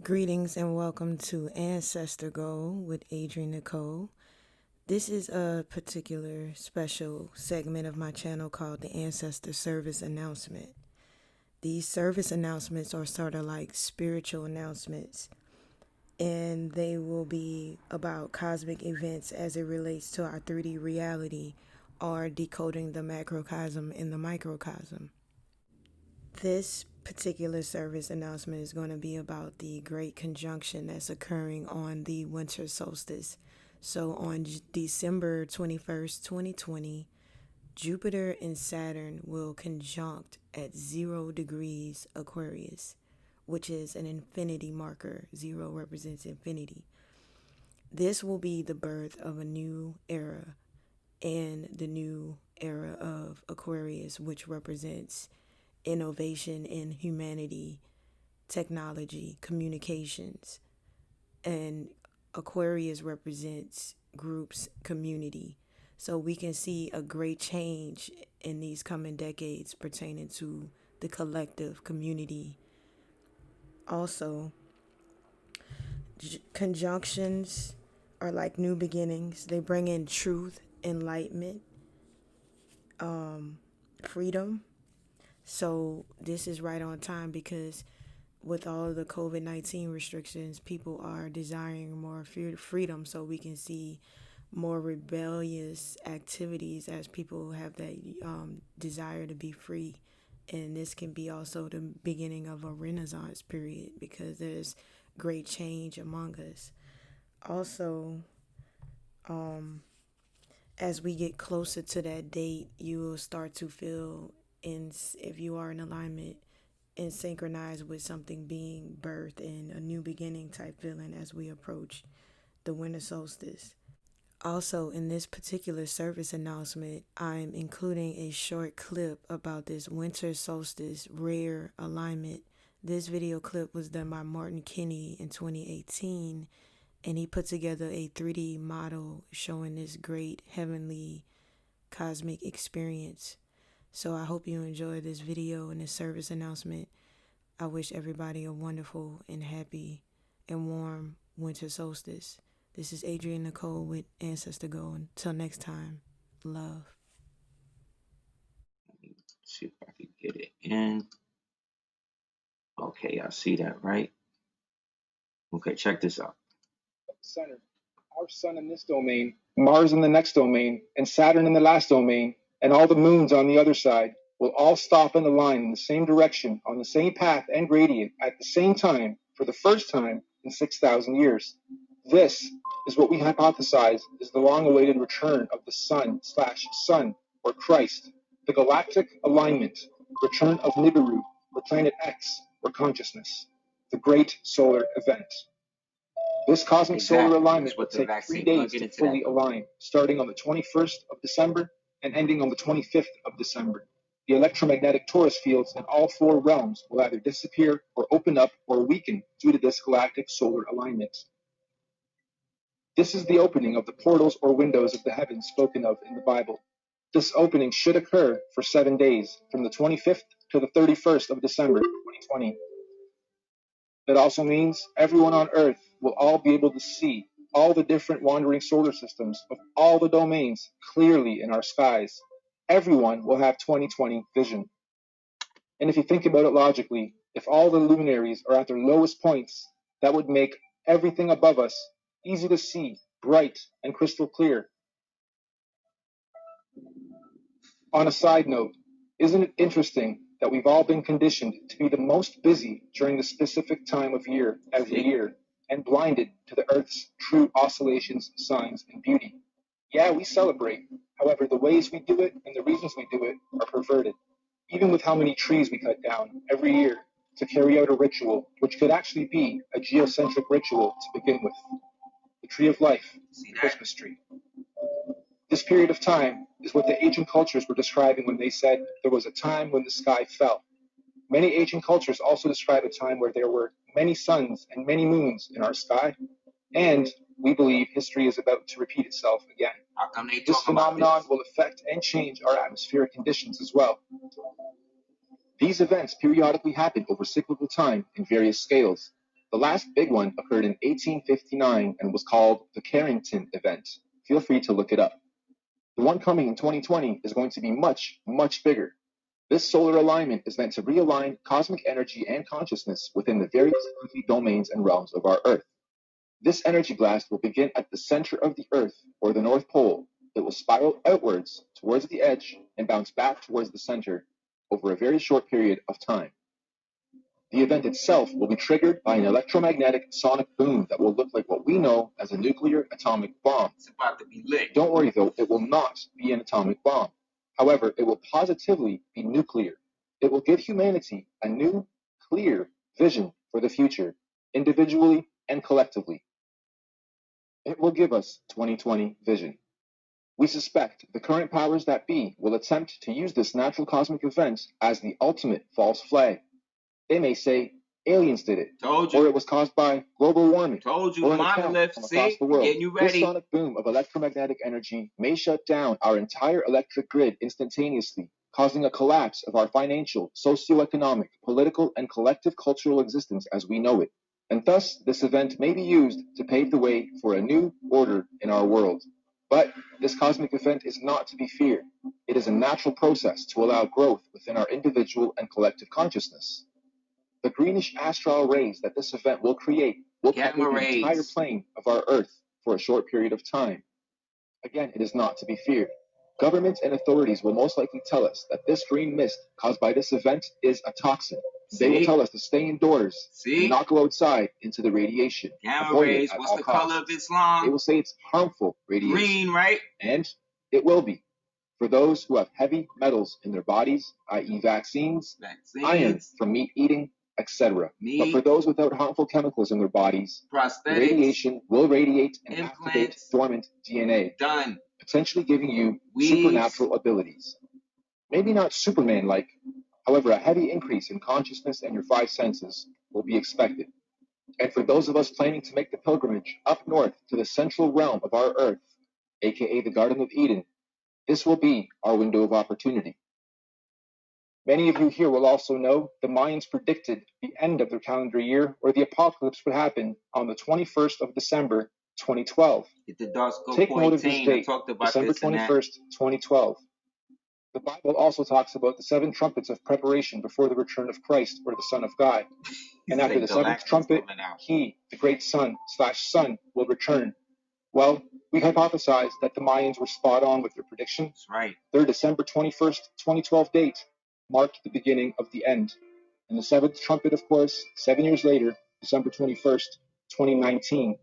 Greetings and welcome to Ancestor Go with Adrienne Nicole. This is a particular special segment of my channel called the Ancestor Service Announcement. These service announcements are sort of like spiritual announcements, and they will be about cosmic events as it relates to our 3D reality or decoding the macrocosm in the microcosm. This particular service announcement is going to be about the great conjunction that's occurring on the Winter Solstice. So on December 21st, 2020, Jupiter and Saturn will conjunct at 0 degrees Aquarius, which is an infinity marker. 0 represents infinity. This will be the birth of a new era, and the new era of Aquarius, which represents innovation in humanity, technology, communications. And Aquarius represents groups, community. So we can see a great change in these coming decades pertaining to the collective community. Also, conjunctions are like new beginnings. They bring in truth, enlightenment, freedom. So this is right on time because with all the COVID-19 restrictions, people are desiring more freedom, so we can see more rebellious activities as people have that desire to be free. And this can be also the beginning of a renaissance period because there's great change among us. Also, as we get closer to that date, you will start to feel, if you are in alignment and synchronized with something being birthed and a new beginning type feeling as we approach the winter solstice. Also, in this particular service announcement, I'm including a short clip about this winter solstice rare alignment. This video clip was done by Martin Kinney in 2018, and he put together a 3D model showing this great heavenly cosmic experience. So I hope you enjoy this video and this service announcement. I wish everybody a wonderful and happy and warm winter solstice. This is Adrienne Nicole with Ancestor Go. Until next time, love. See if I can get it in. Okay, I see that, right? Okay, check this out. Center. Our sun in this domain, Mars in the next domain, and Saturn in the last domain, and all the moons on the other side will all stop and align in the same direction on the same path and gradient at the same time for the first time in 6,000 years. This is what we hypothesize is the long-awaited return of the sun/sun, or Christ, the galactic alignment, return of Nibiru, or planet X, or consciousness, the great solar event. This cosmic solar alignment will take 3 days to fully align, starting on the 21st of December and ending on the 25th of December. The electromagnetic torus fields in all 4 realms will either disappear or open up or weaken due to this galactic solar alignment. This is the opening of the portals or windows of the heavens spoken of in the Bible. This opening should occur for 7 days, from the 25th to the 31st of December 2020. That also means everyone on Earth will all be able to see all the different wandering solar systems of all the domains clearly in our skies. Everyone will have 20/20 vision. And if you think about it logically, if all the luminaries are at their lowest points, that would make everything above us easy to see, bright, and crystal clear. On a side note, isn't it interesting that we've all been conditioned to be the most busy during the specific time of year every year, and blinded to the Earth's true oscillations, signs, and beauty? Yeah, we celebrate. However, the ways we do it and the reasons we do it are perverted. Even with how many trees we cut down every year to carry out a ritual, which could actually be a geocentric ritual to begin with. The tree of life, the Christmas tree. This period of time is what the ancient cultures were describing when they said there was a time when the sky fell. Many ancient cultures also describe a time where there were many suns and many moons in our sky, and we believe history is about to repeat itself again. This phenomenon will affect and change our atmospheric conditions as well. These events periodically happen over cyclical time in various scales. The last big one occurred in 1859 and was called the Carrington event. Feel free to look it up. The one coming in 2020 is going to be much, much bigger. This solar alignment is meant to realign cosmic energy and consciousness within the various domains and realms of our Earth. This energy blast will begin at the center of the Earth, or the North Pole. It will spiral outwards towards the edge and bounce back towards the center over a very short period of time. The event itself will be triggered by an electromagnetic sonic boom that will look like what we know as a nuclear atomic bomb. It's about to be lit. Don't worry though, it will not be an atomic bomb. However, it will positively be nuclear. It will give humanity a new, clear vision for the future, individually and collectively. It will give us 2020 vision. We suspect the current powers that be will attempt to use this natural cosmic event as the ultimate false flag. They may say aliens did it, Told you. or it was caused by global warming, Told you. or an attack Monolith. from See? across the world. Getting you This ready. sonic boom of electromagnetic energy may shut down our entire electric grid instantaneously, causing a collapse of our financial, socioeconomic, political, and collective cultural existence as we know it. And thus, this event may be used to pave the way for a new order in our world. But this cosmic event is not to be feared. It is a natural process to allow growth within our individual and collective consciousness. The greenish astral rays that this event will create will Gamma cover the entire rays. plane of our Earth for a short period of time. Again, it is not to be feared. Governments and authorities will most likely tell us that this green mist caused by this event is a toxin. They will See? tell us to stay indoors See? and not go outside into the radiation. Gamma Avoid it rays. at What's all the costs. color of Islam? They will say it's harmful radiation. Green, right? And it will be. For those who have heavy metals in their bodies, i.e. vaccines, iron Vaccines. from meat eating, etc. But Meat. for those without harmful chemicals in their bodies, the Prosthetics. radiation will radiate and activate Implants. dormant DNA, Done. potentially giving you Weaves. supernatural abilities. Maybe not Superman-like, however, a heavy increase in consciousness and your five senses will be expected. And for those of us planning to make the pilgrimage up north to the central realm of our Earth, aka the Garden of Eden, this will be our window of opportunity. Many of you here will also know the Mayans predicted the end of their calendar year, or the apocalypse would happen on the 21st of December, 2012. Get the dark scope Take note of this 14. I date, talked about December this and that. 21st, 2012. The Bible also talks about the seven trumpets of preparation before the return of Christ, or the Son of God. And after the seventh trumpet, he, the great Son/Son, will return. Well, we hypothesized that the Mayans were spot on with their prediction. That's right. Their December 21st, 2012 date marked the beginning of the end. And the seventh trumpet, of course, 7 years later, December 21st, 2019,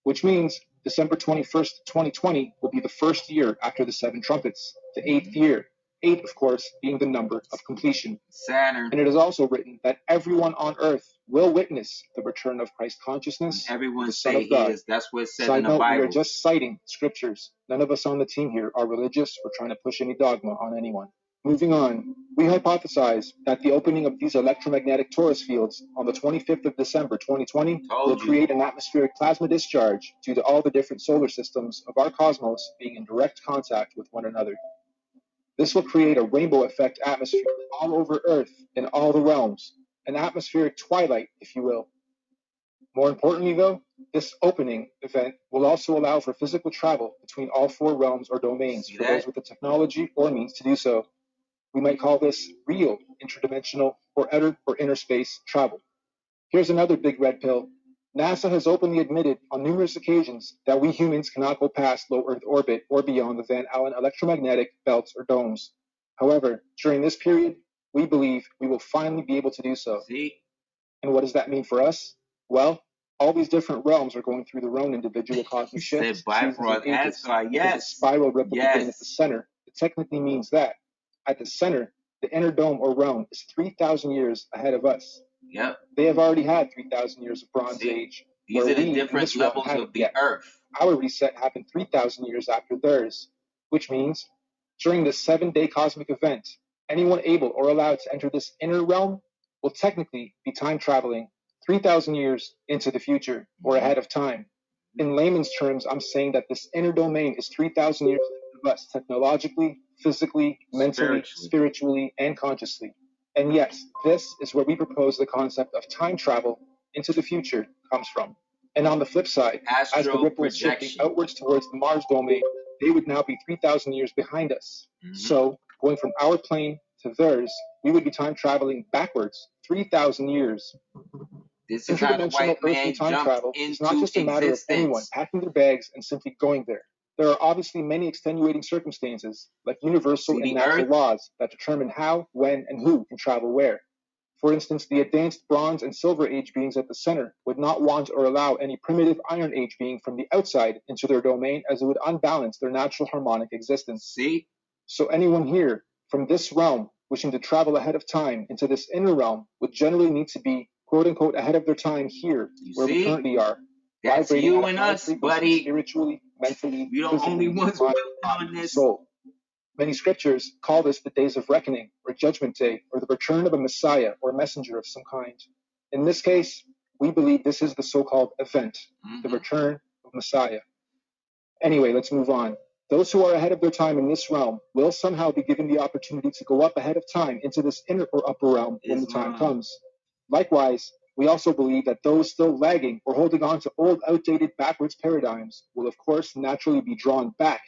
which means December 21st, 2020 will be the first year after the seven trumpets, the eighth year. 8, of course, being the number of completion. Saturn. And it is also written that everyone on earth will witness the return of Christ consciousness, Everyone the Son say of God. his. That's what it says Side in the note, we Bible. are just citing scriptures. None of us on the team here are religious or trying to push any dogma on anyone. Moving on, we hypothesize that the opening of these electromagnetic torus fields on the 25th of December 2020 will create an atmospheric plasma discharge due to all the different solar systems of our cosmos being in direct contact with one another. This will create a rainbow effect atmosphere all over Earth in all the realms, an atmospheric twilight, if you will. More importantly, though, this opening event will also allow for physical travel between all four realms or domains for those with the technology or means to do so. We might call this real interdimensional or outer or inner space travel. Here's another big red pill. NASA has openly admitted on numerous occasions that we humans cannot go past low Earth orbit or beyond the Van Allen electromagnetic belts or domes. However, during this period, we believe we will finally be able to do so. See? And what does that mean for us? Well, all these different realms are going through their own individual cosmic shifts, seasons, and ages. There's a spiral ripple beginning at the center. It technically means that at the center, the inner dome or realm is 3,000 years ahead of us. Yep. They have already had 3,000 years of Bronze Age. These are the different levels of the Earth. Our reset happened 3,000 years after theirs, which means during this 7-day cosmic event, anyone able or allowed to enter this inner realm will technically be time traveling 3,000 years into the future or ahead of time. In layman's terms, I'm saying that this inner domain is 3,000 years ahead of us technologically, physically, mentally, spiritually, and consciously. And yes, this is where we propose the concept of time travel into the future comes from. And on the flip side, as the Astral ripple is shifting projection. outwards towards the Mars domain, they would now be 3,000 years behind us. So, going from our plane to theirs, we would be time traveling backwards 3,000 years. This is how the white man jumped is not into just a matter of anyone existence. packing their bags and simply going there. There are obviously many extenuating circumstances, like universal See and the natural Earth? laws that determine how, when, and who can travel where. For instance, the advanced Bronze and Silver Age beings at the center would not want or allow any primitive Iron Age being from the outside into their domain, as it would unbalance their natural harmonic existence. See? So anyone here from this realm wishing to travel ahead of time into this inner realm would generally need to be, quote unquote, ahead of their time here, where we currently are. That's vibrating you at a and high us, frequency, buddy. spiritually, mentally, We're the physically, only ones mind, building body, on and this. soul. Many scriptures call this the days of reckoning, or judgment day, or the return of a messiah or messenger of some kind. In this case, we believe this is the so-called event, the return of Messiah. Anyway, let's move on. Those who are ahead of their time in this realm will somehow be given the opportunity to go up ahead of time into this inner or upper realm when the time comes. Likewise, we also believe that those still lagging or holding on to old, outdated, backwards paradigms will, of course, naturally be drawn back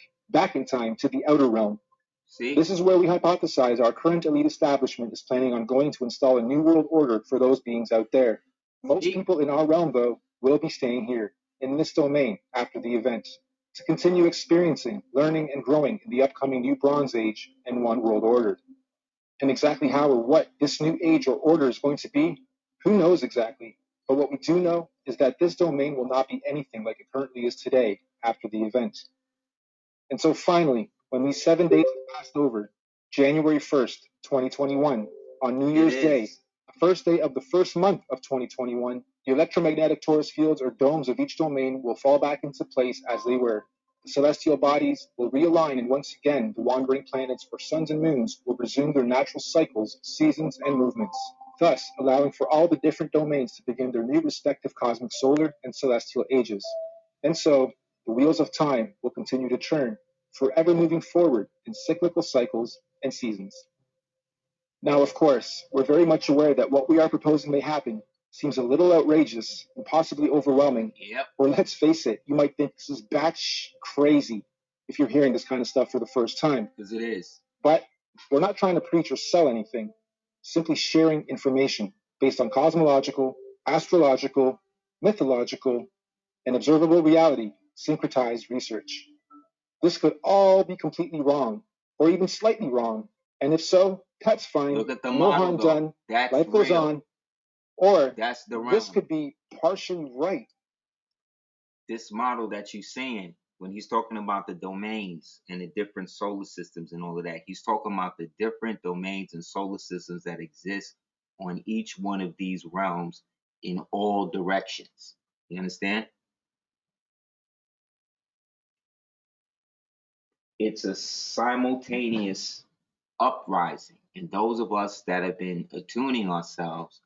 in time to the outer realm. See? This is where we hypothesize our current elite establishment is planning on going to install a new world order for those beings out there. Most people in our realm, though, will be staying here, in this domain, after the event, to continue experiencing, learning, and growing in the upcoming new Bronze Age and One World Order. And exactly how or what this new age or order is going to be, who knows exactly? But what we do know is that this domain will not be anything like it currently is today after the event. And so finally, when these 7 days have passed over, January 1st, 2021, on New Year's Day, the first day of the first month of 2021, the electromagnetic torus fields or domes of each domain will fall back into place as they were. The celestial bodies will realign, and once again, the wandering planets or suns and moons will resume their natural cycles, seasons, and movements, thus allowing for all the different domains to begin their new respective cosmic solar and celestial ages. And so, the wheels of time will continue to turn, forever moving forward in cyclical cycles and seasons. Now, of course, we're very much aware that what we are proposing may happen seems a little outrageous and possibly overwhelming. Or let's face it, you might think this is batsh crazy if you're hearing this kind of stuff for the first time. Because it is. But we're not trying to preach or sell anything, simply sharing information based on cosmological, astrological, mythological, and observable reality syncretized research. This could all be completely wrong, or even slightly wrong, and if so, that's fine. Look at the no model, harm though. done. That's Life goes real. on. Or That's the realm. this could be partially right. This model that you're saying, when he's talking about the domains and the different solar systems and all of that, he's talking about the different domains and solar systems that exist on each one of these realms in all directions. You understand? It's a simultaneous uprising. And those of us that have been attuning ourselves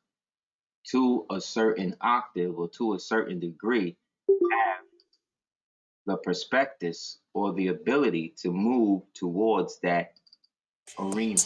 to a certain octave or to a certain degree have the prospectus or the ability to move towards that arena.